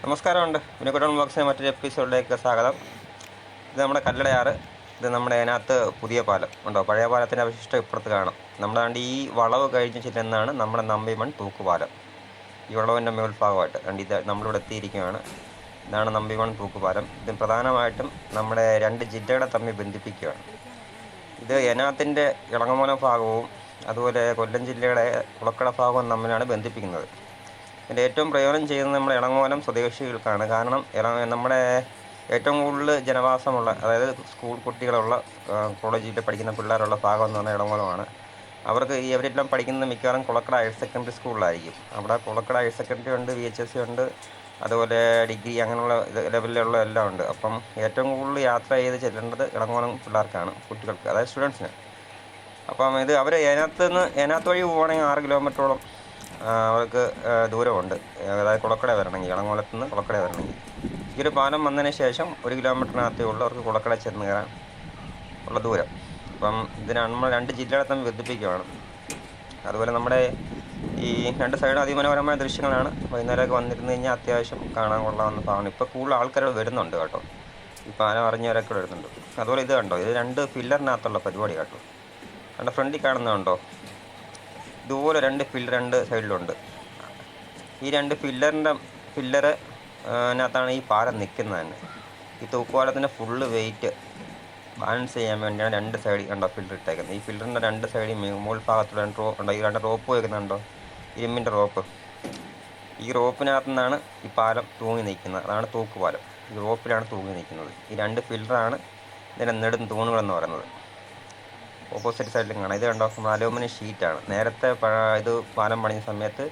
നമസ്കാരമുണ്ട്. വിനുകുട്ടൻ വ്ളോഗ്സിൻ്റെ മറ്റൊരു എപ്പിസോഡിലേക്ക് സ്വാഗതം. ഇത് നമ്മുടെ കല്ലടയാറ്. ഇത് നമ്മുടെ അതിനകത്ത് പുതിയ പാലം ഉണ്ടോ. പഴയ പാലത്തിൻ്റെ അവശിഷ്ടം ഇപ്പുറത്ത് കാണാം. നമ്മുടെ കണ്ട് ഈ വളവ് കഴിഞ്ഞ് ചെല്ലുന്നതാണ് നമ്മുടെ നമ്പിമൺ തൂക്കുപാലം. ഈ വളവിൻ്റെ മേൽഭാഗമായിട്ട് കണ്ട് ഇത് നമ്മളിവിടെ എത്തിയിരിക്കുകയാണ്. ഇതാണ് നമ്പിമൺ തൂക്കുപാലം. ഇത് പ്രധാനമായിട്ടും നമ്മുടെ രണ്ട് ജില്ലകളെ തമ്മിൽ ബന്ധിപ്പിക്കുകയാണ്. ഇത് ഏനാത്തിൻ്റെ ഇളങ്ങമൂലം ഭാഗവും അതുപോലെ കൊല്ലം ജില്ലയുടെ കുളക്കട ഭാഗവും തമ്മിലാണ് ബന്ധിപ്പിക്കുന്നത്. ഇതിൻ്റെ ഏറ്റവും പ്രയോജനം ചെയ്യുന്നത് നമ്മുടെ ഇളങ്ങോലം സ്വദേശികൾക്കാണ്. കാരണം നമ്മുടെ ഏറ്റവും കൂടുതൽ ജനവാസമുള്ള, അതായത് സ്കൂൾ കുട്ടികളുള്ള, കോളേജിൽ പഠിക്കുന്ന പിള്ളേരുള്ള ഭാഗം എന്ന് പറഞ്ഞാൽ ഇളങ്ങോലമാണ്. അവർക്ക് ഇവരെല്ലാം പഠിക്കുന്നത് മിക്കവാറും കുളക്കട ഹയർ സെക്കൻഡറി സ്കൂളിലായിരിക്കും. അവിടെ കുളക്കട ഹയർ സെക്കൻഡറി ഉണ്ട്, VHSC ഉണ്ട്, അതുപോലെ ഡിഗ്രി അങ്ങനെയുള്ള ലെവലിലുള്ള എല്ലാം ഉണ്ട്. അപ്പം ഏറ്റവും കൂടുതൽ യാത്ര ചെയ്ത് ചെല്ലേണ്ടത് ഇളങ്ങോലം പിള്ളേർക്കാണ്, കുട്ടികൾക്ക്, അതായത് സ്റ്റുഡൻസിന്. അപ്പം ഇത് അവർ ഏനാത്ത് വഴി പോവുകയാണെങ്കിൽ 6 കിലോമീറ്ററോളം അവർക്ക് ദൂരമുണ്ട്. അതായത് കുളക്കട വരണമെങ്കിൽ, ഇളങ്ങോലത്ത് നിന്ന് കുളക്കട വരണമെങ്കിൽ. ഈ ഒരു പാലം വന്നതിന് ശേഷം 1 കിലോമീറ്ററിനകത്തേ ഉള്ളൂ അവർക്ക് കുളക്കട ചെന്ന് കയറാൻ ഉള്ള ദൂരം. അപ്പം ഇതിനാണ് നമ്മൾ രണ്ട് ജില്ലകളെ തമ്മിൽ ബന്ധിപ്പിക്കുകയാണ്. അതുപോലെ നമ്മുടെ ഈ രണ്ട് സൈഡും അതിമനോഹരമായ ദൃശ്യങ്ങളാണ്. വൈകുന്നേരമൊക്കെ വന്നിരുന്നു കഴിഞ്ഞാൽ അത്യാവശ്യം കാണാൻ കൊള്ളാവുന്ന ഭാഗമാണ്. ഇപ്പോൾ കൂടുതൽ ആൾക്കാർ വരുന്നുണ്ട് കേട്ടോ. ഈ പാലം അറിഞ്ഞവരൊക്കെ വരുന്നുണ്ട്. അതുപോലെ ഇത് കണ്ടോ, ഇത് 2 പില്ലറിനകത്തുള്ള പരിപാടി കേട്ടോ. കണ്ട ഫ്രണ്ടിൽ കാണുന്നതുണ്ടോ, ഇതുപോലെ 2 പില്ലർ 2 സൈഡിലുണ്ട്. ഈ 2 പില്ലറിനകത്താണ് ഈ പാലം നിൽക്കുന്നത് തന്നെ. ഈ തൂക്കുപാലത്തിൻ്റെ ഫുള്ള് വെയിറ്റ് ബാലൻസ് ചെയ്യാൻ വേണ്ടിയാണ് 2 സൈഡിൽ കണ്ടോ പില്ലർ ഇട്ടേക്കുന്നത്. ഈ പില്ലറിൻ്റെ 2 സൈഡിൽ മുകൾ ഭാഗത്തുള്ള 2 ഉണ്ടോ, ഈ 2 റോപ്പ് വയ്ക്കുന്നുണ്ടോ, ഇരുമ്പിൻ്റെ റോപ്പ്. ഈ റോപ്പിനകത്തു നിന്നാണ് ഈ പാലം തൂങ്ങി നിൽക്കുന്നത്. അതാണ് തൂക്കുപാലം. ഈ റോപ്പിലാണ് തൂങ്ങി നിൽക്കുന്നത്. ഈ 2 പില്ലറാണ് ഇതിൻ്റെ നെടും തൂണുകളെന്ന് പറയുന്നത്. ഓപ്പോസിറ്റ് സൈഡിലും കാണാം. ഇത് കണ്ടോ, അലൂമിനിയം ഷീറ്റാണ്. നേരത്തെ ഇത് പാലം പണിഞ്ഞ സമയത്ത്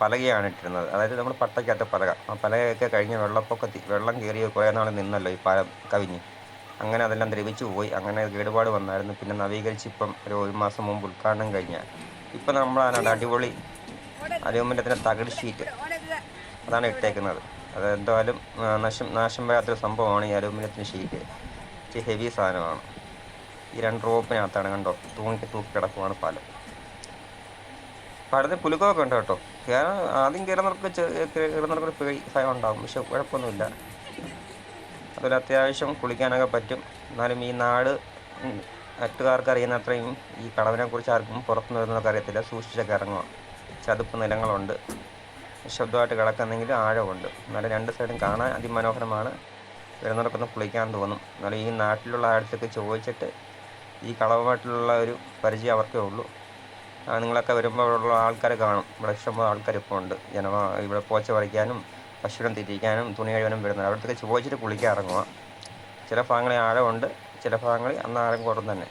പലകയാണ് ഇട്ടിരുന്നത്. അതായത് നമ്മൾ പട്ടയ്ക്കകത്ത് പലക. ആ പലകയൊക്കെ കഴിഞ്ഞ് വെള്ളം കയറി കുറേ നാൾ നിന്നല്ലോ ഈ പാലം കവിഞ്ഞ്. അങ്ങനെ അതെല്ലാം ദ്രവിച്ചു പോയി. അങ്ങനെ കേടുപാട് വന്നായിരുന്നു. പിന്നെ നവീകരിച്ച് ഇപ്പം ഒരു മാസം മുമ്പ് ഉദ്ഘാടനം കഴിഞ്ഞാൽ ഇപ്പം നമ്മളാണ് അടിപൊളി അലൂമിനിയത്തിൻ്റെ തകിട് ഷീറ്റ് അതാണ് ഇട്ടേക്കുന്നത്. അത് എന്തായാലും നാശം വരാത്തൊരു സംഭവമാണ് ഈ അലൂമിനിയത്തിൻ്റെ ഷീറ്റ്. ഇച്ചിരി ഹെവി സാധനമാണ്. ഈ 2 റോപ്പിനകത്താണ് കണ്ടോ തൂക്കി കിടക്കുവാണ് പാലം. പാലത്തിന് പുലുക്കമൊക്കെ ഉണ്ട് കേട്ടോ. ആദ്യം കയറുന്നവർക്ക് പേടി ഭയം ഉണ്ടാകും, പക്ഷെ കുഴപ്പമൊന്നുമില്ല. അതുപോലെ അത്യാവശ്യം കുളിക്കാനൊക്കെ പറ്റും. എന്നാലും ഈ നാട് നാട്ടുകാർക്ക് അറിയുന്ന അത്രയും ഈ കടവിനെക്കുറിച്ച് ആർക്കും പുറത്തുനിന്ന് വരുന്നവർക്ക് അറിയത്തില്ല. സൂക്ഷിച്ചൊക്കെ ഇറങ്ങുക. ചതുപ്പ് നിലങ്ങളുണ്ട്, ശബ്ദമായിട്ട് കിടക്കുന്നെങ്കിൽ ആഴമുണ്ട്. എന്നാലും 2 സൈഡും കാണാൻ അതിമനോഹരമാണ്. വരുന്നവർക്കൊന്ന് കുളിക്കാൻ തോന്നും. എന്നാലും ഈ നാട്ടിലുള്ള ആഴത്തൊക്കെ ചോദിച്ചിട്ട് ഈ കളവുമായിട്ടുള്ള ഒരു പരിചയം അവർക്കേ ഉള്ളൂ. നിങ്ങളൊക്കെ വരുമ്പോൾ ഉള്ള ആൾക്കാർ കാണും. ഇവിടെ ഇഷ്ടംപോലെ ആൾക്കാർ ഇപ്പോൾ ഉണ്ട്. ഇവിടെ പോച്ച പറിക്കാനും പശുവിനെ തിരിക്കാനും തുണി കഴുകാനും വരുന്നത്. അവിടത്തേക്ക് ചോദിച്ചിട്ട് കുളിക്കാൻ ഇറങ്ങുക. ചില ഭാഗങ്ങളിൽ ആഴമുണ്ട്, ചില ഭാഗങ്ങളിൽ അന്ന് ആഴം കുറവ് തന്നെ.